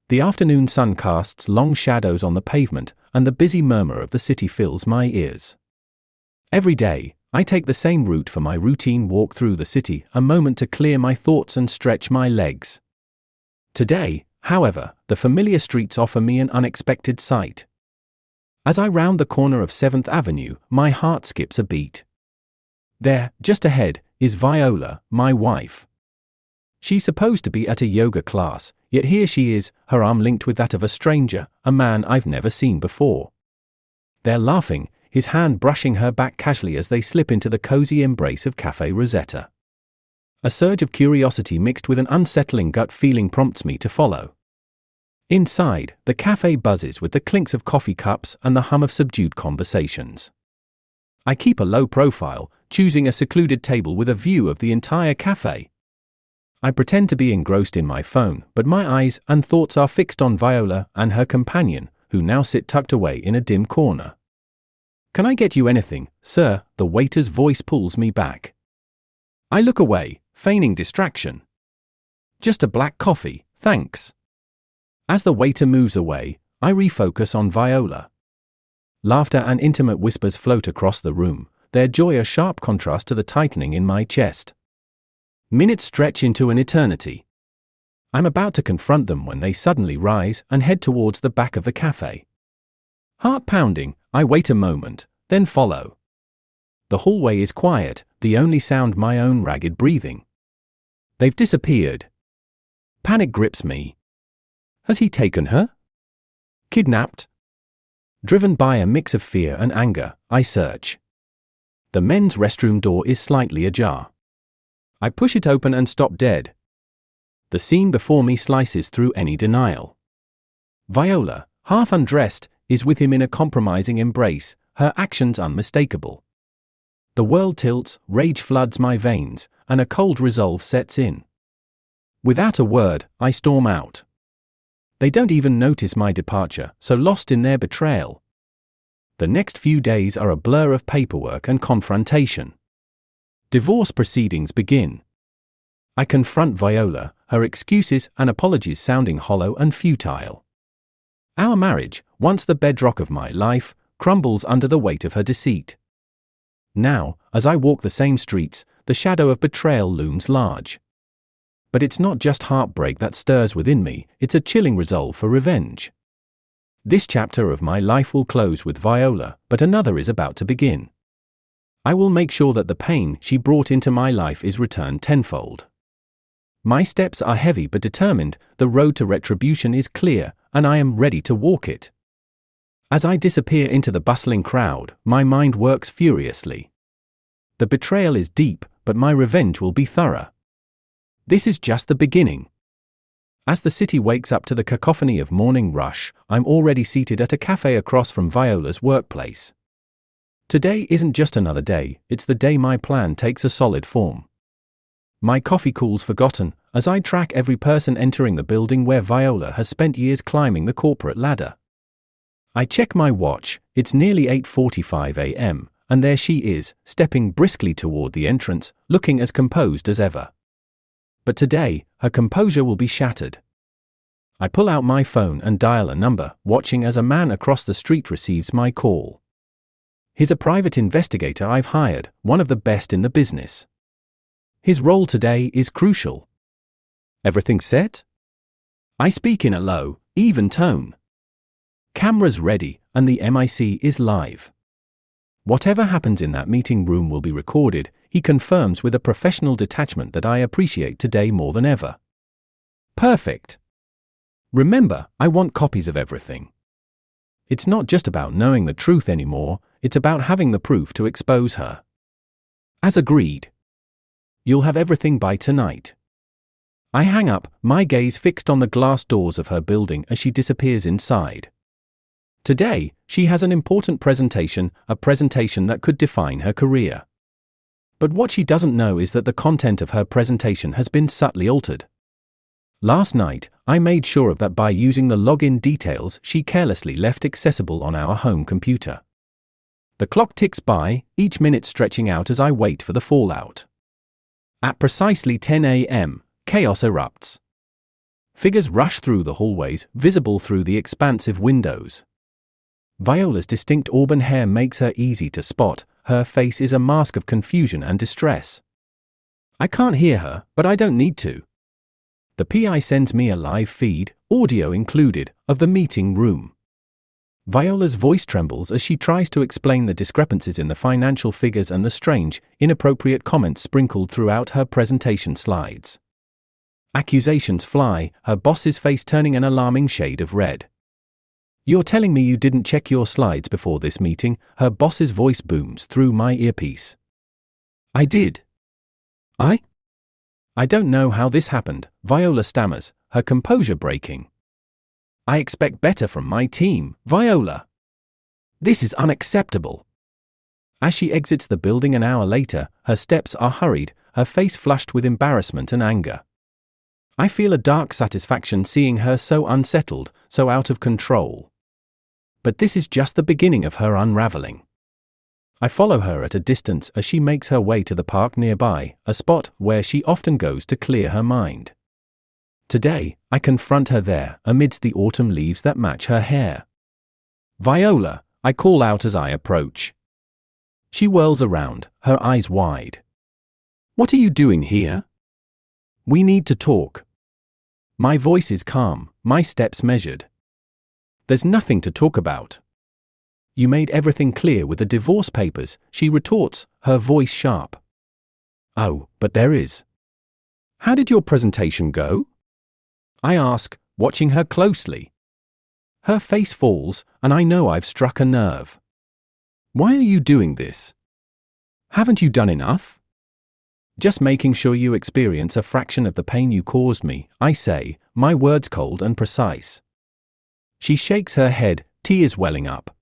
The afternoon sun casts long shadows on the pavement, and the busy murmur of the city fills my ears. Every day, I take the same route for my routine walk through the city, a moment to clear my thoughts and stretch my legs. Today, however, the familiar streets offer me an unexpected sight. As I round the corner of 7th Avenue, my heart skips a beat. There, just ahead, is Viola, my wife. She's supposed to be at a yoga class, yet here she is, her arm linked with that of a stranger, a man I've never seen before. They're laughing, his hand brushing her back casually as they slip into the cozy embrace of Café Rosetta. A surge of curiosity mixed with an unsettling gut feeling prompts me to follow. Inside, the cafe buzzes with the clinks of coffee cups and the hum of subdued conversations. I keep a low profile, choosing a secluded table with a view of the entire cafe. I pretend to be engrossed in my phone, but my eyes and thoughts are fixed on Viola and her companion, who now sit tucked away in a dim corner. "Can I get you anything, sir?" The waiter's voice pulls me back. I look away, feigning distraction. "Just a black coffee, thanks." As the waiter moves away, I refocus on Viola. Laughter and intimate whispers float across the room, their joy a sharp contrast to the tightening in my chest. Minutes stretch into an eternity. I'm about to confront them when they suddenly rise and head towards the back of the cafe. Heart pounding, I wait a moment, then follow. The hallway is quiet, the only sound my own ragged breathing. They've disappeared. Panic grips me. Has he taken her? Kidnapped? Driven by a mix of fear and anger, I search. The men's restroom door is slightly ajar. I push it open and stop dead. The scene before me slices through any denial. Viola, half undressed, is with him in a compromising embrace, her actions unmistakable. The world tilts, rage floods my veins, and a cold resolve sets in. Without a word, I storm out. They don't even notice my departure, so lost in their betrayal. The next few days are a blur of paperwork and confrontation. Divorce proceedings begin. I confront Viola, her excuses and apologies sounding hollow and futile. Our marriage, once the bedrock of my life, crumbles under the weight of her deceit. Now, as I walk the same streets, the shadow of betrayal looms large. But it's not just heartbreak that stirs within me, it's a chilling resolve for revenge. This chapter of my life will close with Viola, but another is about to begin. I will make sure that the pain she brought into my life is returned tenfold. My steps are heavy but determined, the road to retribution is clear, and I am ready to walk it. As I disappear into the bustling crowd, my mind works furiously. The betrayal is deep, but my revenge will be thorough. This is just the beginning. As the city wakes up to the cacophony of morning rush, I'm already seated at a cafe across from Viola's workplace. Today isn't just another day, it's the day my plan takes a solid form. My coffee cools forgotten, as I track every person entering the building where Viola has spent years climbing the corporate ladder. I check my watch, it's nearly 8:45 a.m., and there she is, stepping briskly toward the entrance, looking as composed as ever. But today, her composure will be shattered. I pull out my phone and dial a number, watching as a man across the street receives my call. He's a private investigator I've hired, one of the best in the business. His role today is crucial. Everything set? I speak in a low, even tone. Cameras ready, and the MIC is live. Whatever happens in that meeting room will be recorded, he confirms with a professional detachment that I appreciate today more than ever. Perfect. Remember, I want copies of everything. It's not just about knowing the truth anymore, it's about having the proof to expose her. As agreed. You'll have everything by tonight. I hang up, my gaze fixed on the glass doors of her building as she disappears inside. Today, she has an important presentation, a presentation that could define her career. But what she doesn't know is that the content of her presentation has been subtly altered. Last night, I made sure of that by using the login details she carelessly left accessible on our home computer. The clock ticks by, each minute stretching out as I wait for the fallout. At precisely 10 a.m., chaos erupts. Figures rush through the hallways, visible through the expansive windows. Viola's distinct auburn hair makes her easy to spot. Her face is a mask of confusion and distress. I can't hear her, but I don't need to. The PI sends me a live feed, audio included, of the meeting room. Viola's voice trembles as she tries to explain the discrepancies in the financial figures and the strange, inappropriate comments sprinkled throughout her presentation slides. Accusations fly, her boss's face turning an alarming shade of red. You're telling me you didn't check your slides before this meeting? Her boss's voice booms through my earpiece. I did. I don't know how this happened, Viola stammers, her composure breaking. I expect better from my team, Viola. This is unacceptable. As she exits the building an hour later, her steps are hurried, her face flushed with embarrassment and anger. I feel a dark satisfaction seeing her so unsettled, so out of control. But this is just the beginning of her unraveling. I follow her at a distance as she makes her way to the park nearby, a spot where she often goes to clear her mind. Today, I confront her there, amidst the autumn leaves that match her hair. Viola, I call out as I approach. She whirls around, her eyes wide. What are you doing here? We need to talk. My voice is calm, my steps measured. There's nothing to talk about. You made everything clear with the divorce papers, she retorts, her voice sharp. Oh, but there is. How did your presentation go? I ask, watching her closely. Her face falls, and I know I've struck a nerve. Why are you doing this? Haven't you done enough? Just making sure you experience a fraction of the pain you caused me, I say, my words cold and precise. She shakes her head, tears welling up.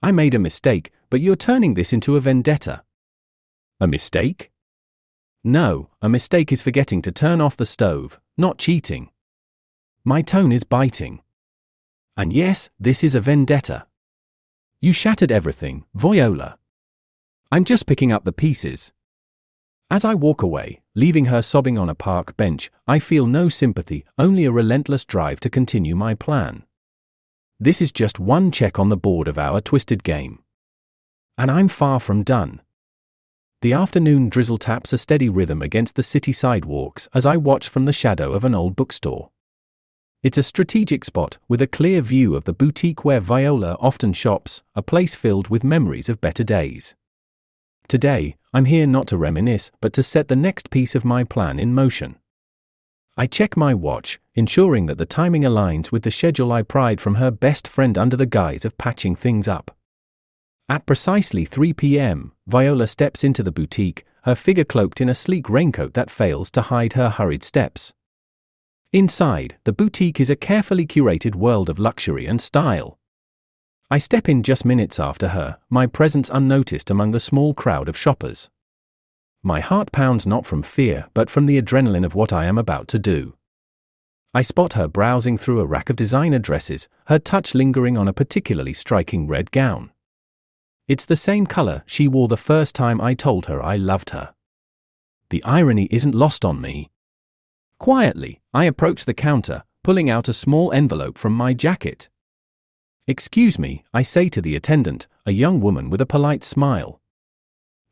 I made a mistake, but you're turning this into a vendetta. A mistake? No, a mistake is forgetting to turn off the stove, not cheating. My tone is biting. And yes, this is a vendetta. You shattered everything, Viola. I'm just picking up the pieces. As I walk away, leaving her sobbing on a park bench, I feel no sympathy, only a relentless drive to continue my plan. This is just one check on the board of our twisted game. And I'm far from done. The afternoon drizzle taps a steady rhythm against the city sidewalks as I watch from the shadow of an old bookstore. It's a strategic spot with a clear view of the boutique where Viola often shops, a place filled with memories of better days. Today, I'm here not to reminisce, but to set the next piece of my plan in motion. I check my watch, ensuring that the timing aligns with the schedule I pried from her best friend under the guise of patching things up. At precisely 3 p.m., Viola steps into the boutique, her figure cloaked in a sleek raincoat that fails to hide her hurried steps. Inside, the boutique is a carefully curated world of luxury and style. I step in just minutes after her, my presence unnoticed among the small crowd of shoppers. My heart pounds not from fear, but from the adrenaline of what I am about to do. I spot her browsing through a rack of designer dresses, her touch lingering on a particularly striking red gown. It's the same color she wore the first time I told her I loved her. The irony isn't lost on me. Quietly, I approach the counter, pulling out a small envelope from my jacket. Excuse me, I say to the attendant, a young woman with a polite smile.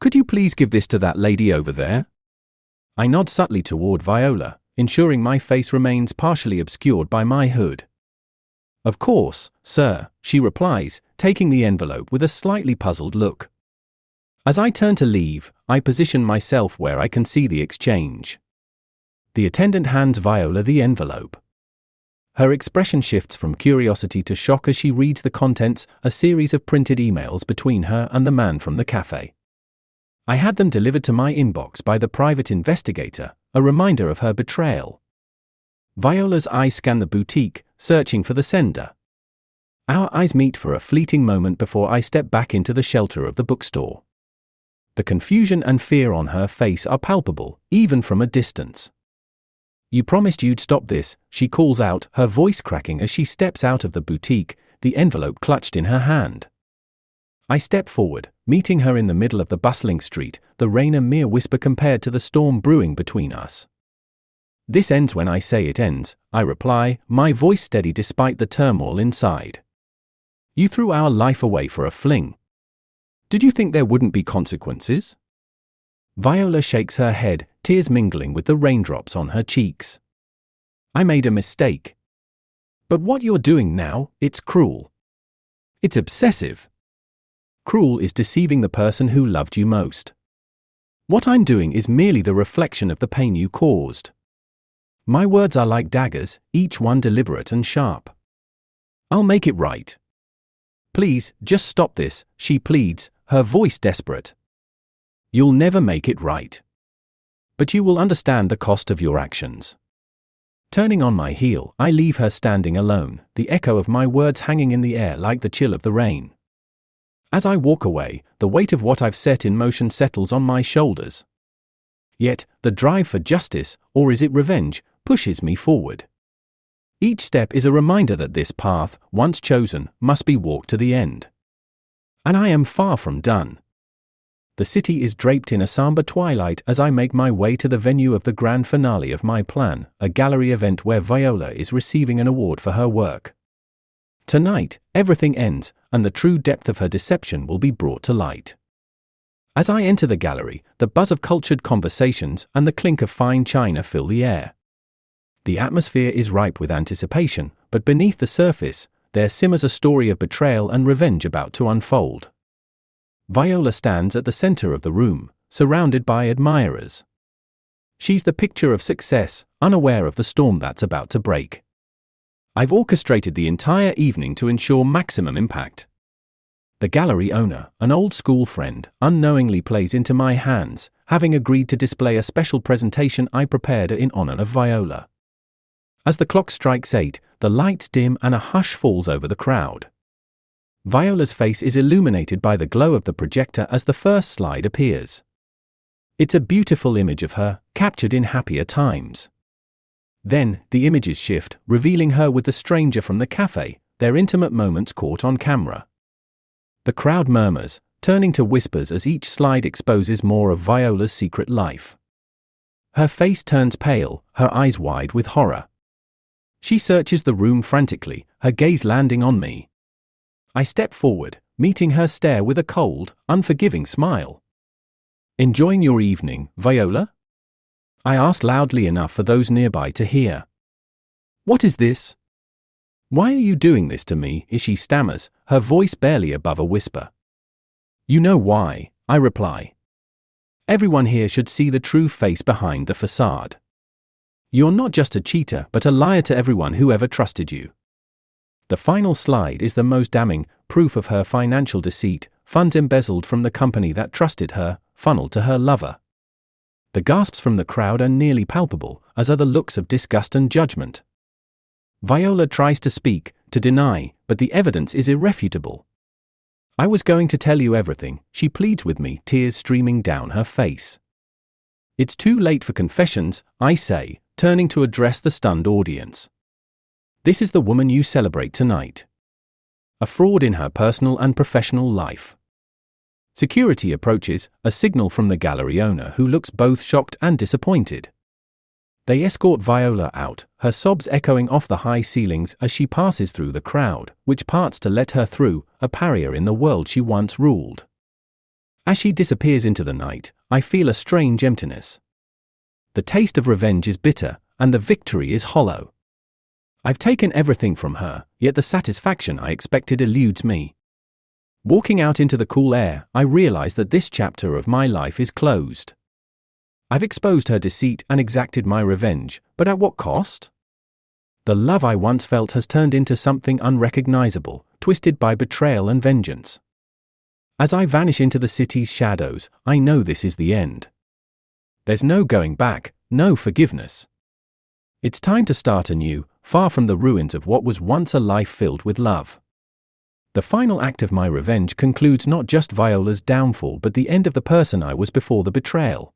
Could you please give this to that lady over there? I nod subtly toward Viola, ensuring my face remains partially obscured by my hood. Of course, sir, she replies, taking the envelope with a slightly puzzled look. As I turn to leave, I position myself where I can see the exchange. The attendant hands Viola the envelope. Her expression shifts from curiosity to shock as she reads the contents, a series of printed emails between her and the man from the cafe. I had them delivered to my inbox by the private investigator, a reminder of her betrayal. Viola's eyes scan the boutique, searching for the sender. Our eyes meet for a fleeting moment before I step back into the shelter of the bookstore. The confusion and fear on her face are palpable, even from a distance. You promised you'd stop this, she calls out, her voice cracking as she steps out of the boutique, the envelope clutched in her hand. I step forward, meeting her in the middle of the bustling street, the rain a mere whisper compared to the storm brewing between us. This ends when I say it ends, I reply, my voice steady despite the turmoil inside. You threw our life away for a fling. Did you think there wouldn't be consequences? Viola shakes her head, tears mingling with the raindrops on her cheeks. I made a mistake. But what you're doing now, it's cruel. It's obsessive. Cruel is deceiving the person who loved you most. What I'm doing is merely the reflection of the pain you caused. My words are like daggers, each one deliberate and sharp. I'll make it right. Please, just stop this, she pleads, her voice desperate. You'll never make it right. But you will understand the cost of your actions. Turning on my heel, I leave her standing alone, the echo of my words hanging in the air like the chill of the rain. As I walk away, the weight of what I've set in motion settles on my shoulders. Yet, the drive for justice, or is it revenge, pushes me forward. Each step is a reminder that this path, once chosen, must be walked to the end. And I am far from done. The city is draped in a somber twilight as I make my way to the venue of the grand finale of my plan, a gallery event where Viola is receiving an award for her work. Tonight, everything ends, and the true depth of her deception will be brought to light. As I enter the gallery, the buzz of cultured conversations and the clink of fine china fill the air. The atmosphere is ripe with anticipation, but beneath the surface, there simmers a story of betrayal and revenge about to unfold. Viola stands at the center of the room, surrounded by admirers. She's the picture of success, unaware of the storm that's about to break. I've orchestrated the entire evening to ensure maximum impact. The gallery owner, an old school friend, unknowingly plays into my hands, having agreed to display a special presentation I prepared in honor of Viola. As the clock strikes 8, the lights dim and a hush falls over the crowd. Viola's face is illuminated by the glow of the projector as the first slide appears. It's a beautiful image of her, captured in happier times. Then, the images shift, revealing her with the stranger from the cafe, their intimate moments caught on camera. The crowd murmurs, turning to whispers as each slide exposes more of Viola's secret life. Her face turns pale, her eyes wide with horror. She searches the room frantically, her gaze landing on me. I step forward, meeting her stare with a cold, unforgiving smile. Enjoying your evening, Viola? I ask loudly enough for those nearby to hear. What is this? Why are you doing this to me? She stammers, her voice barely above a whisper. You know why, I reply. Everyone here should see the true face behind the facade. You're not just a cheater, but a liar to everyone who ever trusted you. The final slide is the most damning, proof of her financial deceit, funds embezzled from the company that trusted her, funneled to her lover. The gasps from the crowd are nearly palpable, as are the looks of disgust and judgment. Viola tries to speak, to deny, but the evidence is irrefutable. I was going to tell you everything, she pleads with me, tears streaming down her face. It's too late for confessions, I say, turning to address the stunned audience. This is the woman you celebrate tonight. A fraud in her personal and professional life. Security approaches, a signal from the gallery owner who looks both shocked and disappointed. They escort Viola out, her sobs echoing off the high ceilings as she passes through the crowd, which parts to let her through, a pariah in the world she once ruled. As she disappears into the night, I feel a strange emptiness. The taste of revenge is bitter, and the victory is hollow. I've taken everything from her, yet the satisfaction I expected eludes me. Walking out into the cool air, I realize that this chapter of my life is closed. I've exposed her deceit and exacted my revenge, but at what cost? The love I once felt has turned into something unrecognizable, twisted by betrayal and vengeance. As I vanish into the city's shadows, I know this is the end. There's no going back, no forgiveness. It's time to start anew, far from the ruins of what was once a life filled with love. The final act of my revenge concludes not just Viola's downfall but the end of the person I was before the betrayal.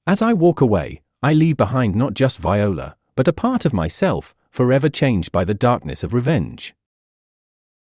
As I walk away, I leave behind not just Viola, but a part of myself, forever changed by the darkness of revenge.